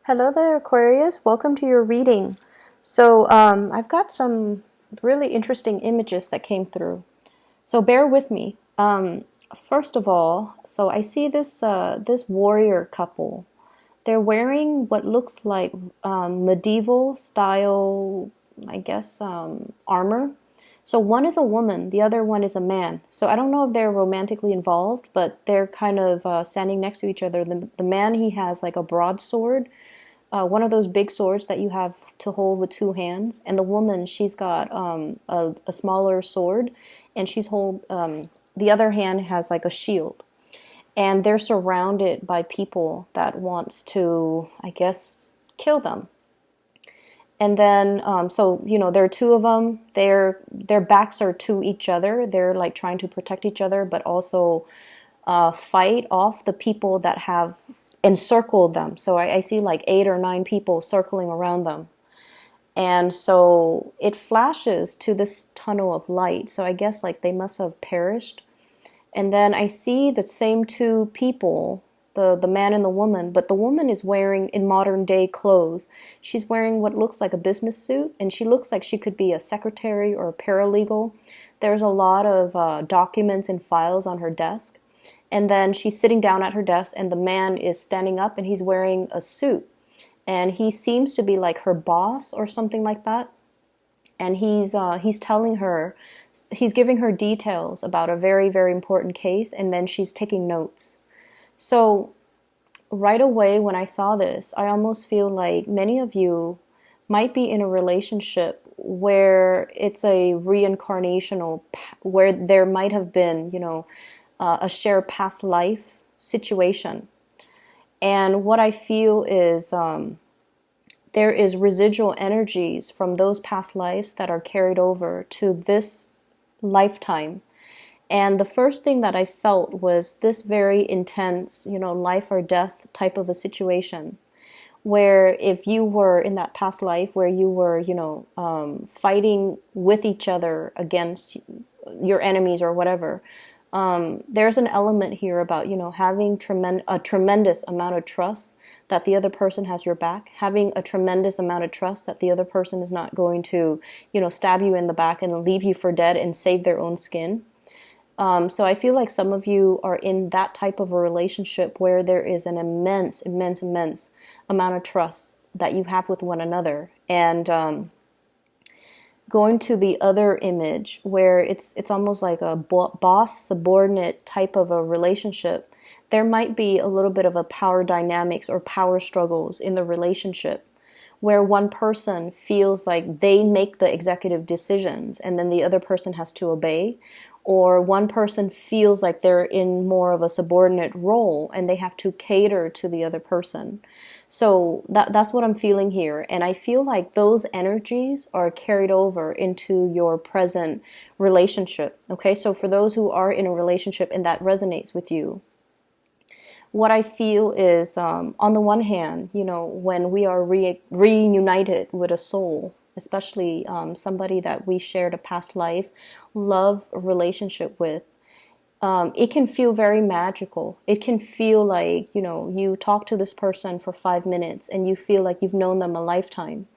Hello there, Aquarius. Welcome to your reading. I've got some really interesting images that came through. So, bear with me. First of all, I see this warrior couple. They're wearing what looks like medieval style, I guess, armor. So one is a woman, the other one is a man. So I don't know if they're romantically involved, but they're kind of standing next to each other. The man, he has like a broadsword, one of those big swords that you have to hold with two hands, and the woman, she's got a smaller sword, and the other hand has like a shield, and they're surrounded by people that wants to, I guess, kill them. And then, there are two of them. Their backs are to each other. They're like trying to protect each other, but also fight off the people that have encircled them. So I see like 8 or 9 people circling around them. And so it flashes to this tunnel of light. So I guess like they must have perished. And then I see the same two people, the man and the woman, but the woman is wearing in modern day clothes. She's wearing what looks like a business suit, and she looks like she could be a secretary or a paralegal. There's a lot of documents and files on her desk. And then she's sitting down at her desk, and the man is standing up, and he's wearing a suit. And he seems to be like her boss or something like that. And he's telling her, he's giving her details about a very, very important case, and then she's taking notes. So right away when I saw this, I almost feel like many of you might be in a relationship where it's a reincarnational, where there might have been, a shared past life situation. And what I feel is there is residual energies from those past lives that are carried over to this lifetime. And the first thing that I felt was this very intense, life or death type of a situation, where if you were in that past life where you were, fighting with each other against your enemies or whatever, there's an element here about, having a tremendous amount of trust that the other person has your back, having a tremendous amount of trust that the other person is not going to, stab you in the back and leave you for dead and save their own skin. So I feel like some of you are in that type of a relationship where there is an immense, immense, immense amount of trust that you have with one another. And going to the other image where it's almost like a boss subordinate type of a relationship, there might be a little bit of a power dynamics or power struggles in the relationship, where one person feels like they make the executive decisions and then the other person has to obey, or one person feels like they're in more of a subordinate role and they have to cater to the other person. So that's what I'm feeling here. And I feel like those energies are carried over into your present relationship. Okay, so for those who are in a relationship and that resonates with you, what I feel is, on the one hand, when we are reunited with a soul, especially somebody that we shared a past life, love relationship with, it can feel very magical. It can feel like, you talk to this person for 5 minutes and you feel like you've known them a lifetime.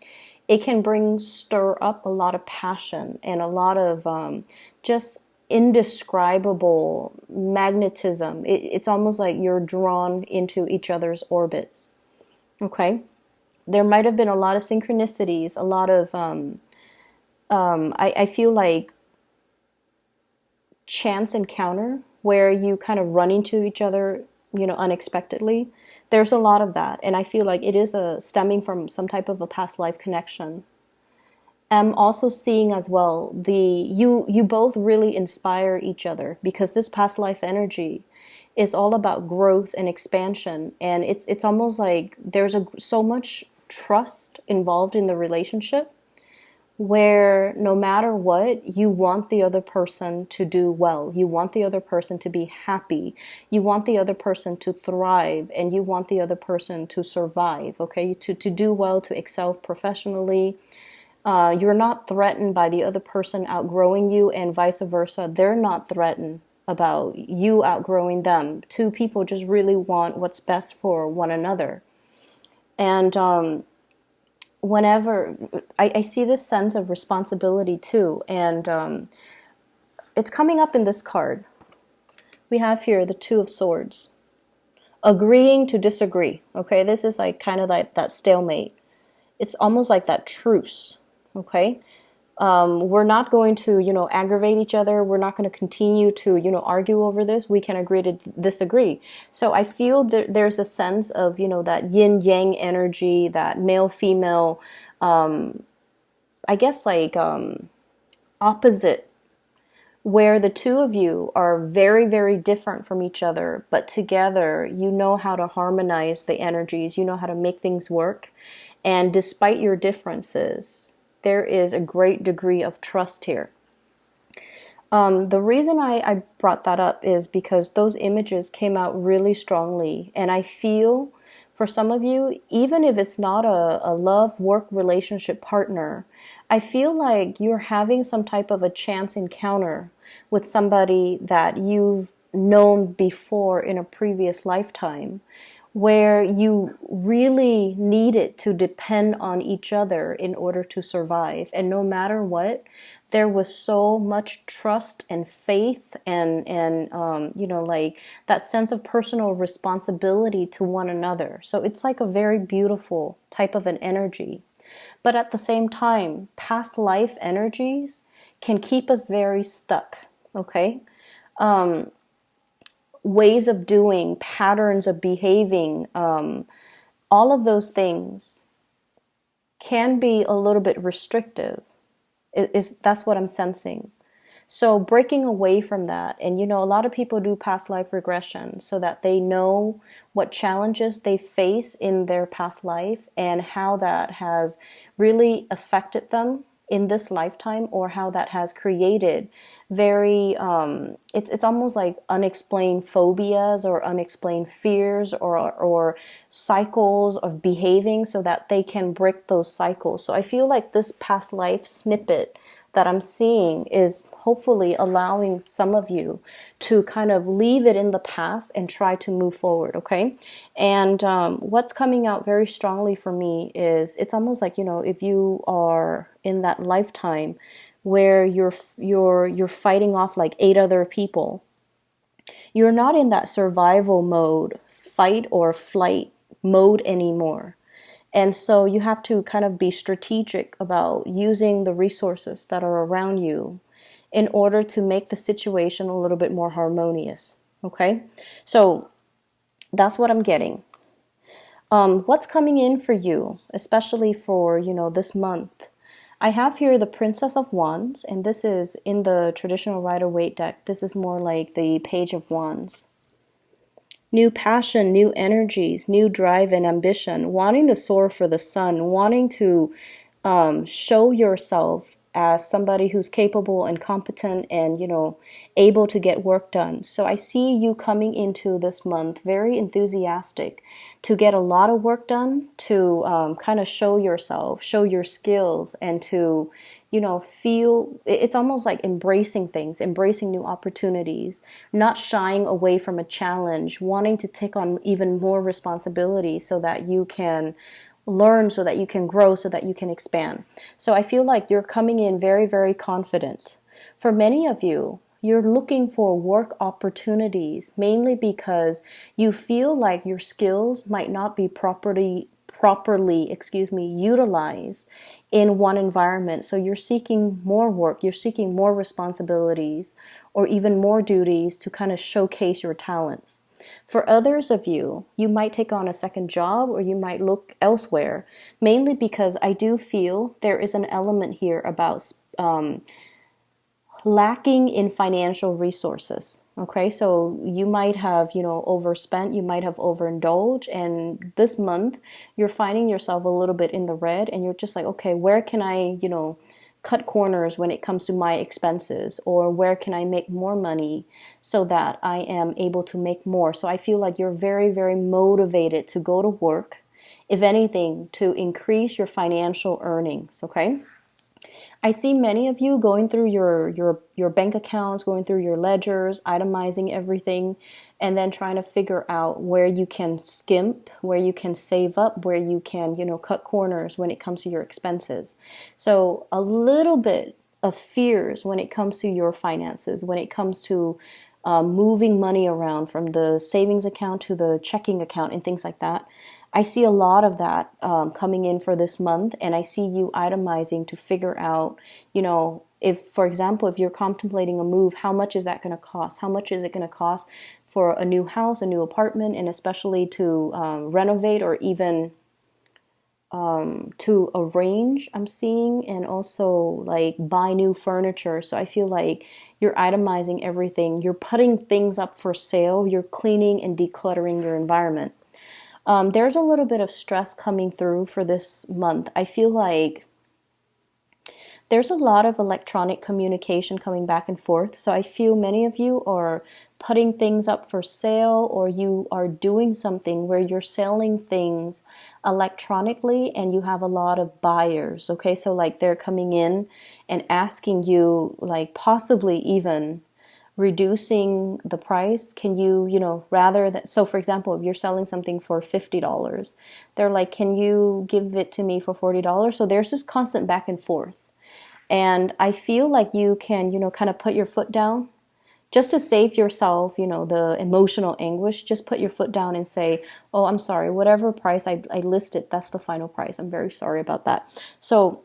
It can stir up a lot of passion and a lot of just indescribable magnetism. It's almost like you're drawn into each other's orbits. Okay? There might have been a lot of synchronicities, a lot of, I feel like chance encounter where you kind of run into each other, unexpectedly. There's a lot of that. And I feel like it is stemming from some type of a past life connection. I'm also seeing as well you both really inspire each other, because this past life energy is all about growth and expansion, and it's almost like there's so much trust involved in the relationship, where no matter what, you want the other person to do well, you want the other person to be happy, you want the other person to thrive, and you want the other person to survive, okay, to do well, to excel professionally. You're not threatened by the other person outgrowing you, and vice versa. They're not threatened about you outgrowing them. Two people just really want what's best for one another. And whenever I see this sense of responsibility too, and it's coming up in this card. We have here the Two of Swords. Agreeing to disagree. Okay, this is like kind of like that stalemate. It's almost like that truce. Okay, we're not going to, aggravate each other. We're not going to continue to, argue over this. We can agree to disagree. So I feel that there's a sense of, that yin yang energy, that male female, I guess like opposite, where the two of you are very, very different from each other, but together you know how to harmonize the energies, you know how to make things work. And despite your differences, there is a great degree of trust here. The reason I brought that up is because those images came out really strongly. And I feel for some of you, even if it's not a love, work, relationship partner, I feel like you're having some type of a chance encounter with somebody that you've known before in a previous lifetime, where you really needed to depend on each other in order to survive. And no matter what, there was so much trust and faith and like that sense of personal responsibility to one another. So it's like a very beautiful type of an energy. But at the same time, past life energies can keep us very stuck, okay? Ways of doing, patterns of behaving, all of those things can be a little bit restrictive. That's what I'm sensing. So breaking away from that, and a lot of people do past life regression so that they know what challenges they face in their past life and how that has really affected them in this lifetime, or how that has created very it's almost like unexplained phobias or unexplained fears or cycles of behaving, so that they can break those cycles. So I feel like this past life snippet that I'm seeing is hopefully allowing some of you to kind of leave it in the past and try to move forward, okay? And what's coming out very strongly for me is it's almost like, if you are in that lifetime where you're fighting off like 8 other people, you're not in that survival mode, fight or flight mode anymore. And so you have to kind of be strategic about using the resources that are around you in order to make the situation a little bit more harmonious. Okay? So that's what I'm getting. What's coming in for you, especially for, this month? I have here the Princess of Wands, and this is in the traditional Rider-Waite deck. This is more like the Page of Wands. New passion, new energies, new drive and ambition, wanting to soar for the sun, wanting to show yourself as somebody who's capable and competent and, able to get work done. So I see you coming into this month very enthusiastic to get a lot of work done, to kind of show yourself, show your skills, and to, feel it's almost like embracing things, embracing new opportunities, not shying away from a challenge, wanting to take on even more responsibility so that you can learn, so that you can grow, so that you can expand. So I feel like you're coming in very, very confident. For many of you, you're looking for work opportunities, mainly because you feel like your skills might not be properly utilized in one environment. So you're seeking more work, you're seeking more responsibilities, or even more duties to kind of showcase your talents. For others of you, you might take on a second job, or you might look elsewhere, mainly because I do feel there is an element here about lacking in financial resources. Okay, so you might have, overspent, you might have overindulged, and this month you're finding yourself a little bit in the red, and you're just like, okay, where can I, cut corners when it comes to my expenses, or where can I make more money so that I am able to make more? So I feel like you're very, very motivated to go to work, if anything, to increase your financial earnings, okay? I see many of you going through your bank accounts, going through your ledgers, itemizing everything, and then trying to figure out where you can skimp, where you can save up, where you can, cut corners when it comes to your expenses. So a little bit of fears when it comes to your finances, when it comes to moving money around from the savings account to the checking account and things like that. I see a lot of that coming in for this month, and I see you itemizing to figure out, if, for example, if you're contemplating a move, how much is that going to cost? How much is it going to cost for a new house, a new apartment, and especially to renovate or even to arrange, I'm seeing, and also like buy new furniture. So I feel like you're itemizing everything. You're putting things up for sale. You're cleaning and decluttering your environment. There's a little bit of stress coming through for this month. I feel like there's a lot of electronic communication coming back and forth. So I feel many of you are putting things up for sale, or you are doing something where you're selling things electronically and you have a lot of buyers. Okay, so like they're coming in and asking you, like possibly even reducing the price. Can you, rather than, so for example, if you're selling something for $50, they're like, can you give it to me for $40? So there's this constant back and forth. And I feel like you can, kind of put your foot down just to save yourself, the emotional anguish. Just put your foot down and say, oh, I'm sorry, whatever price I listed, that's the final price. I'm very sorry about that. So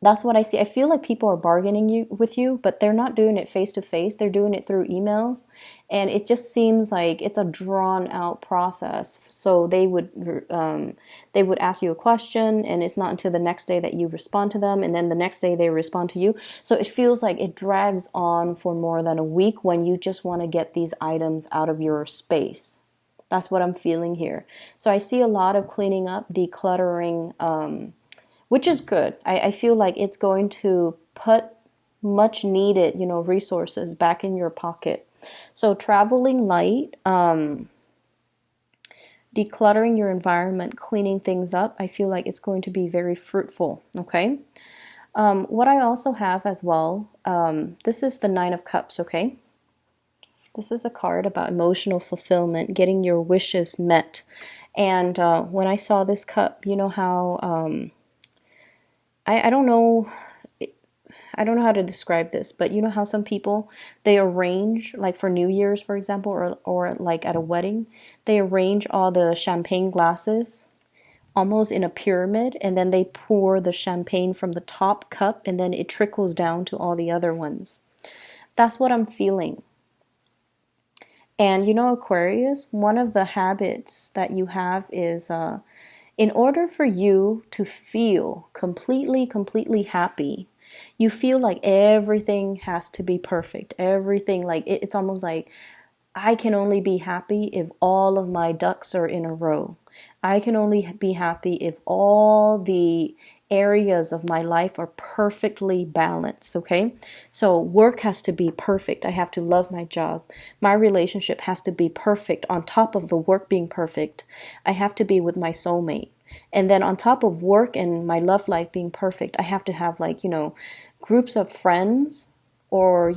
that's what I see. I feel like people are bargaining with you, but they're not doing it face to face. They're doing it through emails. And it just seems like it's a drawn out process. So they would ask you a question, and it's not until the next day that you respond to them. And then the next day they respond to you. So it feels like it drags on for more than a week when you just want to get these items out of your space. That's what I'm feeling here. So I see a lot of cleaning up, decluttering, which is good. I feel like it's going to put much needed, resources back in your pocket. So traveling light, decluttering your environment, cleaning things up, I feel like it's going to be very fruitful, okay? What I also have as well, this is the Nine of Cups, okay? This is a card about emotional fulfillment, getting your wishes met. And when I saw this cup, you know how... I don't know how to describe this, but you know how some people, they arrange, like for New Year's, for example, or like at a wedding, they arrange all the champagne glasses almost in a pyramid, and then they pour the champagne from the top cup, and then it trickles down to all the other ones. That's what I'm feeling. And Aquarius, one of the habits that you have is in order for you to feel completely happy, you feel like everything has to be perfect. Everything, like it's almost like I can only be happy if all of my ducks are in a row. I can only be happy if all the areas of my life are perfectly balanced, okay? So work has to be perfect. I have to love my job. My relationship has to be perfect. On top of the work being perfect, I have to be with my soulmate. And then on top of work and my love life being perfect, I have to have groups of friends or,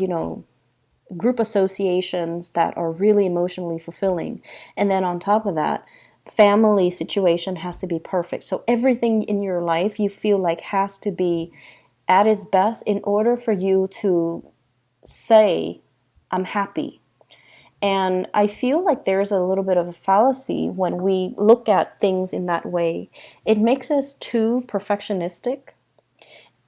group associations that are really emotionally fulfilling. And then on top of that, family situation has to be perfect. So everything in your life you feel like has to be at its best in order for you to say, I'm happy. And I feel like there's a little bit of a fallacy when we look at things in that way. It makes us too perfectionistic.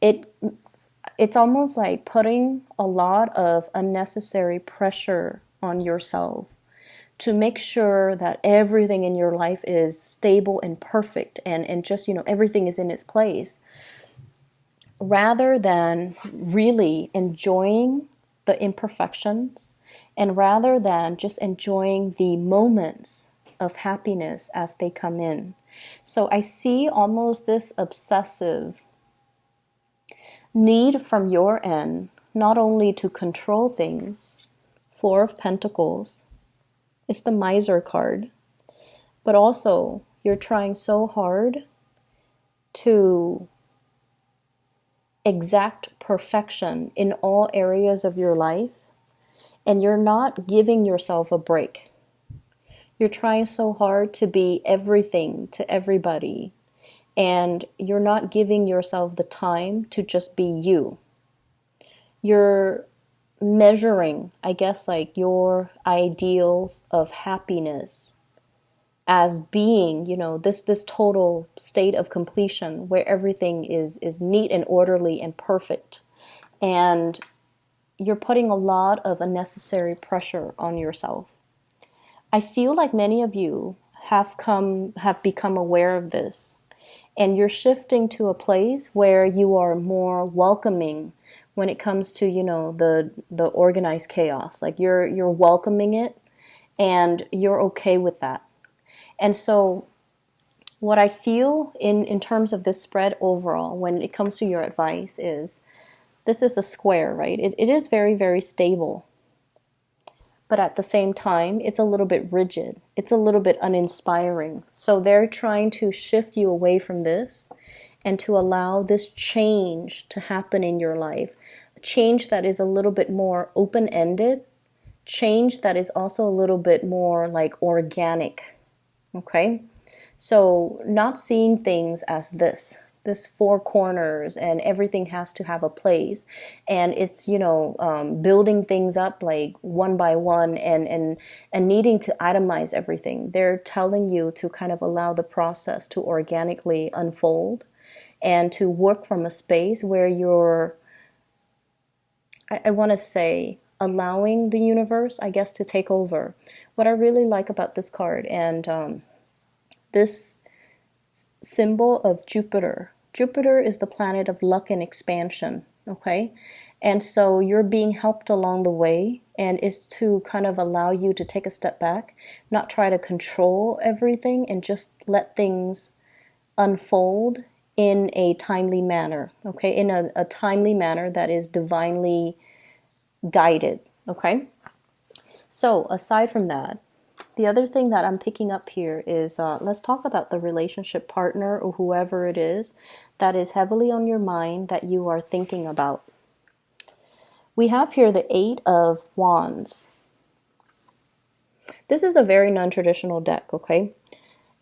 It's almost like putting a lot of unnecessary pressure on yourself to make sure that everything in your life is stable and perfect and just, everything is in its place, rather than really enjoying the imperfections, and rather than just enjoying the moments of happiness as they come in. So I see almost this obsessive need from your end, not only to control things, Four of Pentacles, it's the Miser card, but also you're trying so hard to exact perfection in all areas of your life, and you're not giving yourself a break. You're trying so hard to be everything to everybody, and you're not giving yourself the time to just be you. You're measuring, I guess, like your ideals of happiness as being, this total state of completion where everything is neat and orderly and perfect. And you're putting a lot of unnecessary pressure on yourself. I feel like many of you have become aware of this, and you're shifting to a place where you are more welcoming when it comes to, the organized chaos. Like you're welcoming it, and you're okay with that. And so what I feel in terms of this spread overall, when it comes to your advice, is this is a square, right? It is very, very stable. But at the same time, it's a little bit rigid. It's a little bit uninspiring. So they're trying to shift you away from this and to allow this change to happen in your life. A change that is a little bit more open-ended. Change that is also a little bit more like organic. Okay? So not seeing things as this four corners and everything has to have a place, and it's building things up like one by one and needing to itemize everything. They're telling you to kind of allow the process to organically unfold and to work from a space where you're, I want to say, allowing the universe, I guess, to take over. What I really like about this card and this symbol of Jupiter. Jupiter is the planet of luck and expansion, okay? And so you're being helped along the way, and is to kind of allow you to take a step back, not try to control everything, and just let things unfold in a timely manner, okay? In a timely manner that is divinely guided, okay? So aside from that, the other thing that I'm picking up here is let's talk about the relationship partner or whoever it is that is heavily on your mind that you are thinking about. We have here the Eight of Wands. This is a very non-traditional deck, okay?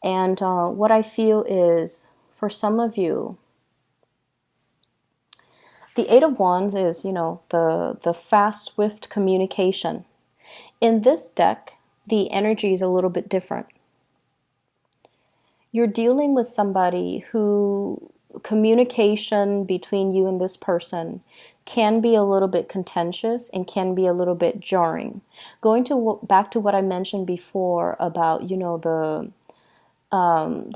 And what I feel is, for some of you, the Eight of Wands is, the fast, swift communication. In this deck, the energy is a little bit different. You're dealing with somebody who communication between you and this person can be a little bit contentious and can be a little bit jarring. Going back to what I mentioned before about, the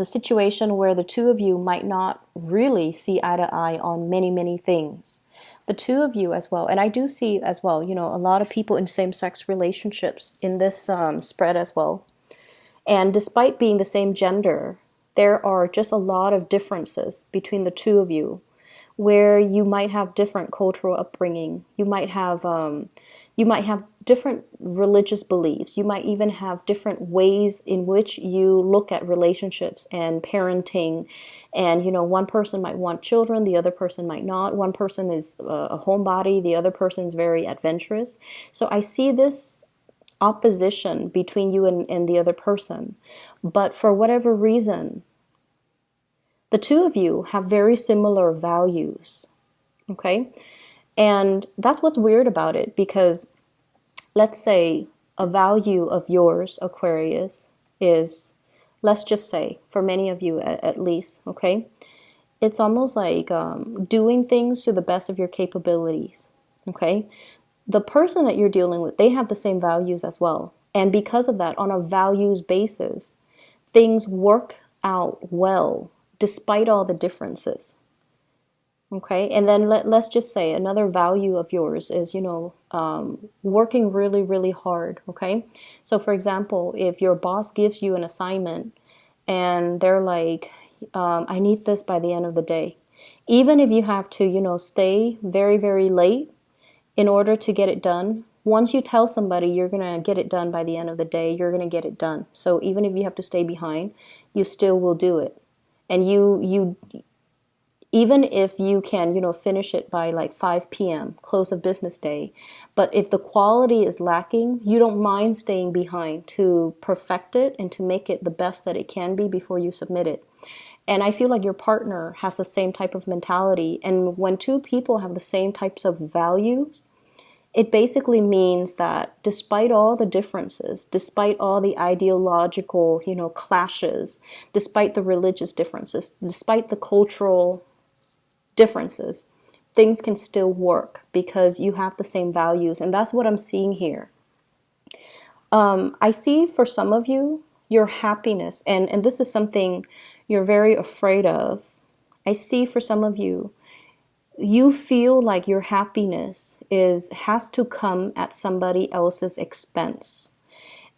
situation where the two of you might not really see eye to eye on many, many things. The two of you as well, and I do see as well, a lot of people in same-sex relationships in this spread as well. And despite being the same gender, there are just a lot of differences between the two of you, where you might have different cultural upbringing. You might have different religious beliefs. You might even have different ways in which you look at relationships and parenting. And, one person might want children, the other person might not. One person is a homebody, the other person is very adventurous. So I see this opposition between you and the other person. But for whatever reason, the two of you have very similar values, okay? And that's what's weird about it, because let's say a value of yours, Aquarius, is, let's just say, for many of you at least, okay? It's almost like doing things to the best of your capabilities, okay? The person that you're dealing with, they have the same values as well. And because of that, on a values basis, things work out well despite all the differences. Okay, and then let's just say another value of yours is, working really, really hard, okay? So for example, if your boss gives you an assignment and they're like, I need this by the end of the day. Even if you have to, stay very, very late in order to get it done, once you tell somebody you're going to get it done by the end of the day, you're going to get it done. So even if you have to stay behind, you still will do it. And even if you can, finish it by like 5 p.m., close of business day. But if the quality is lacking, you don't mind staying behind to perfect it and to make it the best that it can be before you submit it. And I feel like your partner has the same type of mentality. And when two people have the same types of values, it basically means that despite all the differences, despite all the ideological, clashes, despite the religious differences, despite the cultural differences, things can still work because you have the same values. And that's what I'm seeing here. I see for some of you, your happiness, and this is something you're very afraid of. I see for some of you, you feel like your happiness has to come at somebody else's expense.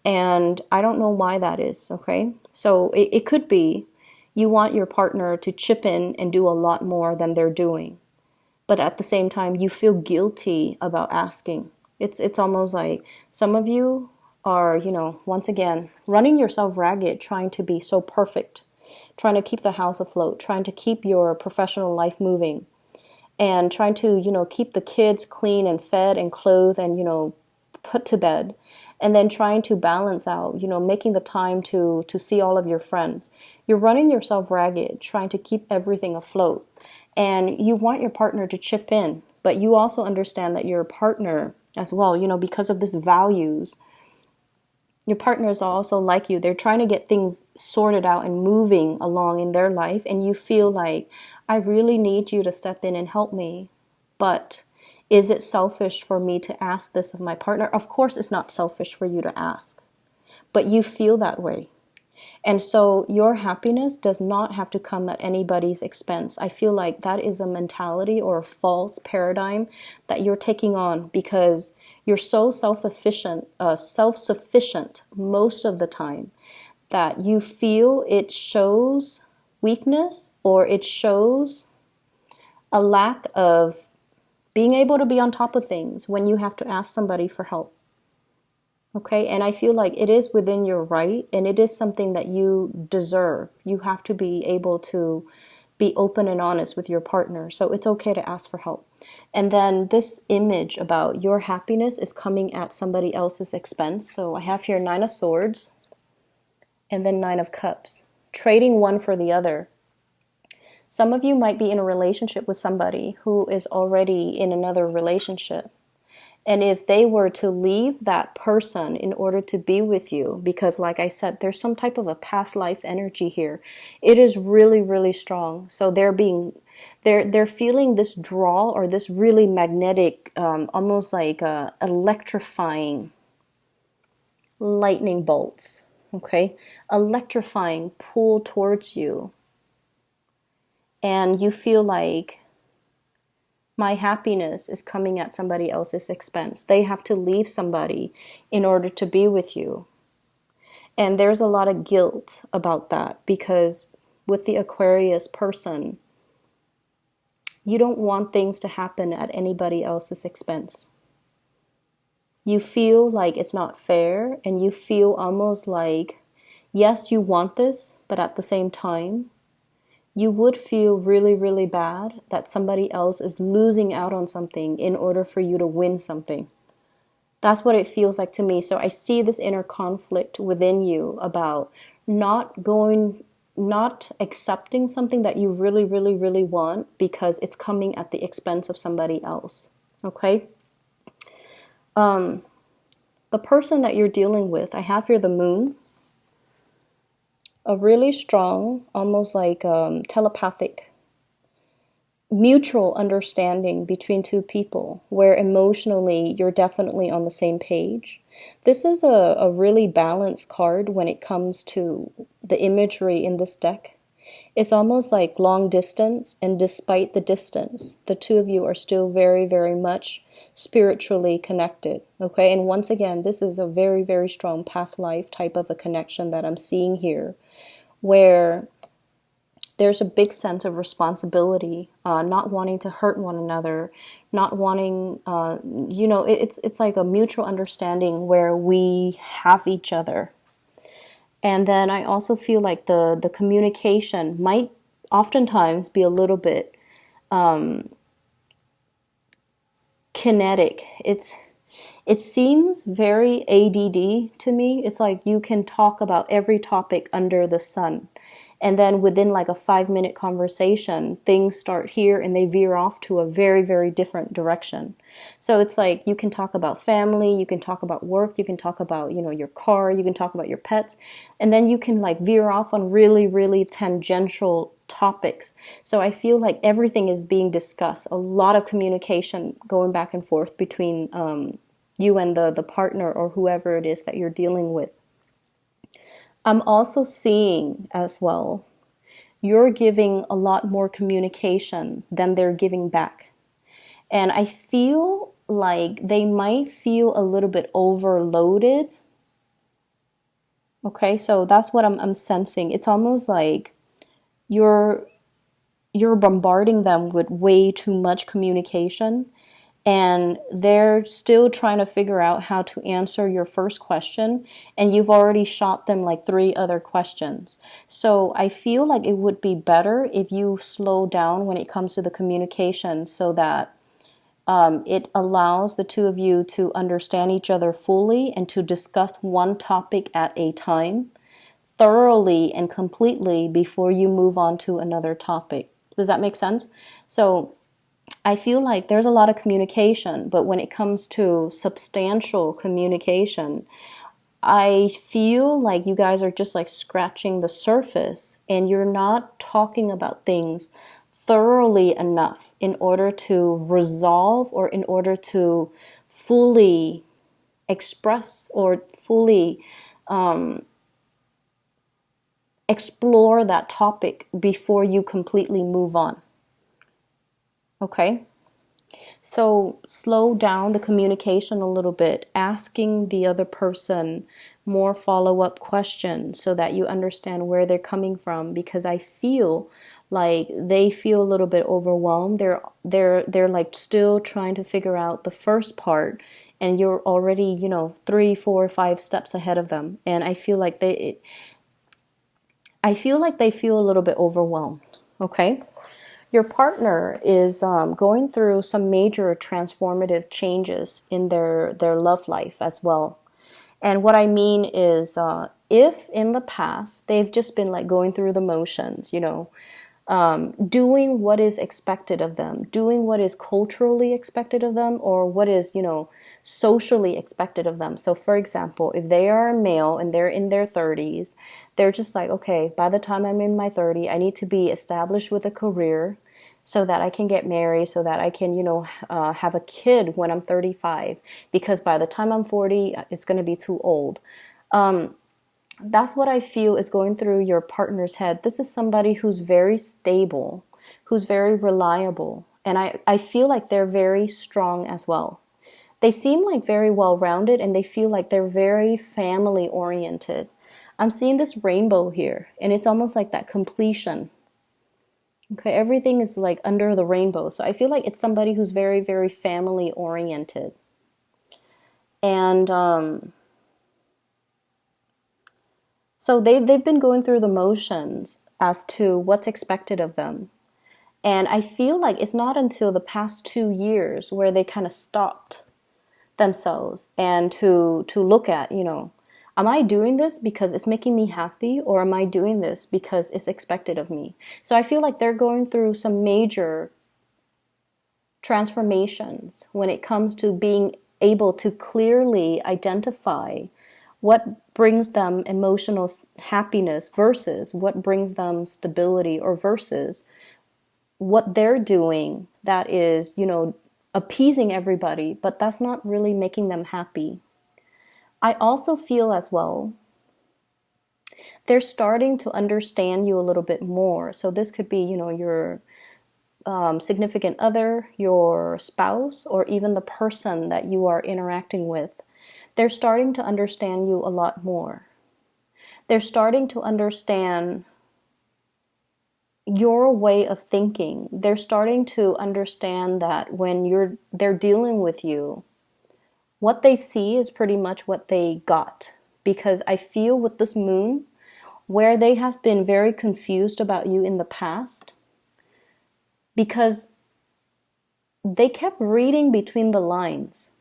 And I don't know why that is, okay? So it could be you want your partner to chip in and do a lot more than they're doing. But at the same time, you feel guilty about asking. It's almost like some of you are, once again, running yourself ragged, trying to be so perfect, trying to keep the house afloat, trying to keep your professional life moving, and trying to, keep the kids clean and fed and clothed and, put to bed. And then trying to balance out, making the time to see all of your friends. You're running yourself ragged, trying to keep everything afloat. And you want your partner to chip in, but you also understand that your partner as well, because of this values, your partners are also like you. They're trying to get things sorted out and moving along in their life. And you feel like, I really need you to step in and help me. But is it selfish for me to ask this of my partner? Of course, it's not selfish for you to ask, but you feel that way. And so your happiness does not have to come at anybody's expense. I feel like that is a mentality or a false paradigm that you're taking on because you're so self-sufficient most of the time that you feel it shows weakness or it shows a lack of being able to be on top of things when you have to ask somebody for help. Okay, and I feel like it is within your right and it is something that you deserve. You have to be able to be open and honest with your partner. So it's okay to ask for help. And then this image about your happiness is coming at somebody else's expense. So I have here 9 of Swords and then 9 of Cups, trading one for the other. Some of you might be in a relationship with somebody who is already in another relationship. And if they were to leave that person in order to be with you, because like I said, there's some type of a past life energy here. It is really, really strong. So they're feeling this draw or this really magnetic, almost like electrifying lightning bolts. Okay, electrifying pull towards you. And you feel like my happiness is coming at somebody else's expense. They have to leave somebody in order to be with you. And there's a lot of guilt about that because with the Aquarius person, you don't want things to happen at anybody else's expense. You feel like it's not fair and you feel almost like, yes, you want this, but at the same time, you would feel really, really bad that somebody else is losing out on something in order for you to win something. That's what it feels like to me. So I see this inner conflict within you about not accepting something that you really, really, really want because it's coming at the expense of somebody else. Okay? The person that you're dealing with, I have here the Moon. A really strong, almost like telepathic, mutual understanding between two people where emotionally you're definitely on the same page. This is a really balanced card when it comes to the imagery in this deck. It's almost like long distance, and despite the distance, the two of you are still very, very much spiritually connected. Okay, and once again, this is a very, very strong past life type of a connection that I'm seeing here, where there's a big sense of responsibility, not wanting to hurt one another, not wanting, it's like a mutual understanding where we have each other. And then I also feel like the communication might oftentimes be a little bit kinetic. It seems very ADD to me. It's like you can talk about every topic under the sun. And then within like a 5-minute conversation, things start here and they veer off to a very, very different direction. So it's like you can talk about family, you can talk about work, you can talk about, your car, you can talk about your pets, and then you can like veer off on really, really tangential topics. So I feel like everything is being discussed, a lot of communication going back and forth between you and the partner or whoever it is that you're dealing with. I'm also seeing as well, you're giving a lot more communication than they're giving back. And I feel like they might feel a little bit overloaded. Okay, so that's what I'm sensing. It's almost like you're bombarding them with way too much communication, and they're still trying to figure out how to answer your first question, and you've already shot them like 3 other questions. So I feel like it would be better if you slow down when it comes to the communication, so that it allows the two of you to understand each other fully and to discuss one topic at a time, thoroughly and completely, before you move on to another topic. Does that make sense? So I feel like there's a lot of communication, but when it comes to substantial communication, I feel like you guys are just like scratching the surface, and you're not talking about things thoroughly enough in order to resolve, or in order to fully express or fully explore that topic before you completely move on. Okay? So slow down the communication a little bit, asking the other person more follow-up questions so that you understand where they're coming from, because I feel like they feel a little bit overwhelmed. They're like still trying to figure out the first part, and you're already, 3, 4, 5 steps ahead of them. And I feel like they feel a little bit overwhelmed. Okay? Your partner is going through some major transformative changes in their love life as well. And what I mean is, if in the past they've just been like going through the motions, doing what is expected of them, doing what is culturally expected of them, or what is, socially expected of them. So for example, if they are a male and they're in their 30s, they're just like, okay, by the time I'm in my 30s, I need to be established with a career so that I can get married, so that I can, have a kid when I'm 35, because by the time I'm 40, it's going to be too old. That's what I feel is going through your partner's head. This is somebody who's very stable, who's very reliable, and I feel like they're very strong as well. They seem like very well-rounded, and they feel like they're very family-oriented. I'm seeing this rainbow here, and it's almost like that completion. Okay, everything is like under the rainbow. So I feel like it's somebody who's very, very family-oriented. And so they've been going through the motions as to what's expected of them. And I feel like it's not until the past 2 years where they kind of stopped themselves and to look at, am I doing this because it's making me happy, or am I doing this because it's expected of me? So I feel like they're going through some major transformations when it comes to being able to clearly identify what brings them emotional happiness versus what brings them stability, or versus what they're doing that is, appeasing everybody, but that's not really making them happy. I also feel as well, they're starting to understand you a little bit more. So this could be, your significant other, your spouse, or even the person that you are interacting with. They're starting to understand you a lot more. They're starting to understand your way of thinking. They're starting to understand that when they're dealing with you, what they see is pretty much what they got. Because I feel with this moon, where they have been very confused about you in the past, because they kept reading between the lines.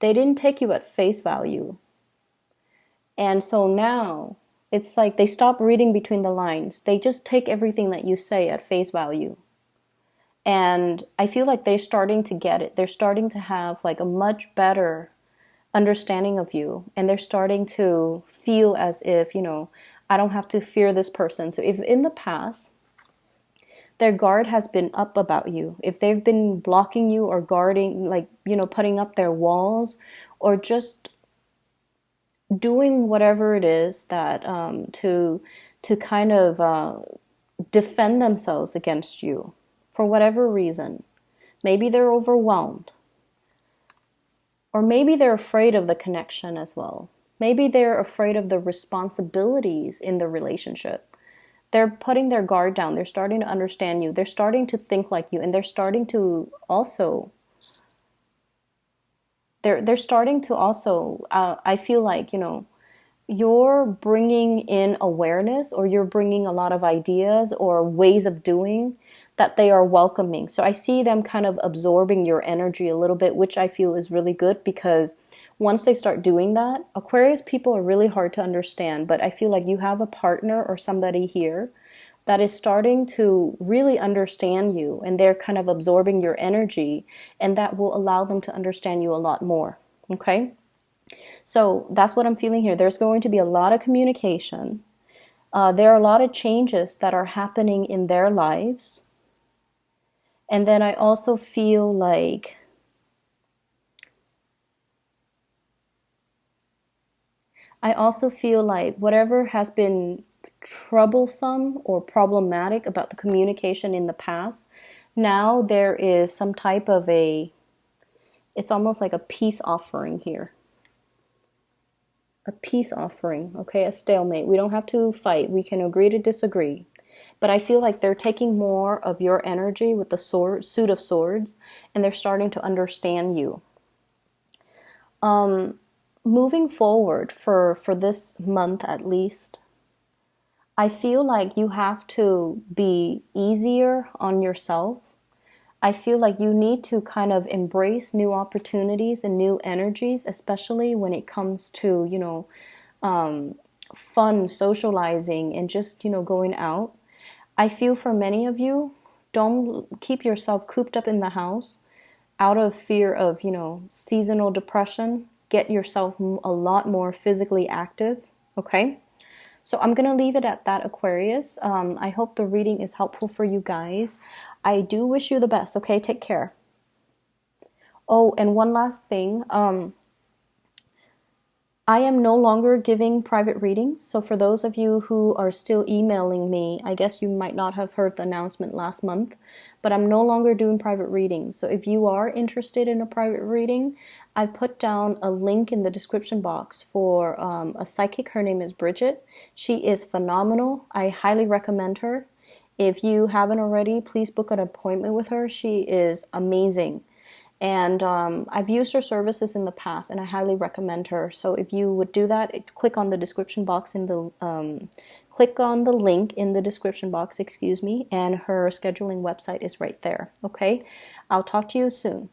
They didn't take you at face value. And so now it's like they stop reading between the lines. They just take everything that you say at face value. And I feel like they're starting to get it. They're starting to have like a much better understanding of you. And they're starting to feel as if, I don't have to fear this person. So if in the past, their guard has been up about you, if they've been blocking you or guarding, like, putting up their walls or just doing whatever it is that to kind of defend themselves against you for whatever reason. Maybe they're overwhelmed. Or maybe they're afraid of the connection as well. Maybe they're afraid of the responsibilities in the relationship. They're putting their guard down. They're starting to understand you. They're starting to think like you. And they're starting to also, I feel like, you're bringing in awareness, or you're bringing a lot of ideas or ways of doing that they are welcoming. So I see them kind of absorbing your energy a little bit, which I feel is really good, because once they start doing that, Aquarius people are really hard to understand, but I feel like you have a partner or somebody here that is starting to really understand you, and they're kind of absorbing your energy, and that will allow them to understand you a lot more. Okay? So that's what I'm feeling here. There's going to be a lot of communication. There are a lot of changes that are happening in their lives. And then I also feel like whatever has been troublesome or problematic about the communication in the past, now there is some type of it's almost like a peace offering here. A peace offering, okay? A stalemate. We don't have to fight. We can agree to disagree. But I feel like they're taking more of your energy with the suit of swords, and they're starting to understand you. Moving forward for this month at least, I feel like you have to be easier on yourself. I feel like you need to kind of embrace new opportunities and new energies, especially when it comes to, fun, socializing, and just, going out. I feel for many of you, don't keep yourself cooped up in the house out of fear of, seasonal depression. Get yourself a lot more physically active, okay? So I'm going to leave it at that, Aquarius. I hope the reading is helpful for you guys. I do wish you the best, okay? Take care. Oh, and one last thing. I am no longer giving private readings. So for those of you who are still emailing me, I guess you might not have heard the announcement last month, but I'm no longer doing private readings. So if you are interested in a private reading, I've put down a link in the description box for a psychic. Her name is Bridget. She is phenomenal. I highly recommend her. If you haven't already, please book an appointment with her. She is amazing. And I've used her services in the past, and I highly recommend her. So if you would do that, click on the description box click on the link in the description box, and her scheduling website is right there. Okay, I'll talk to you soon.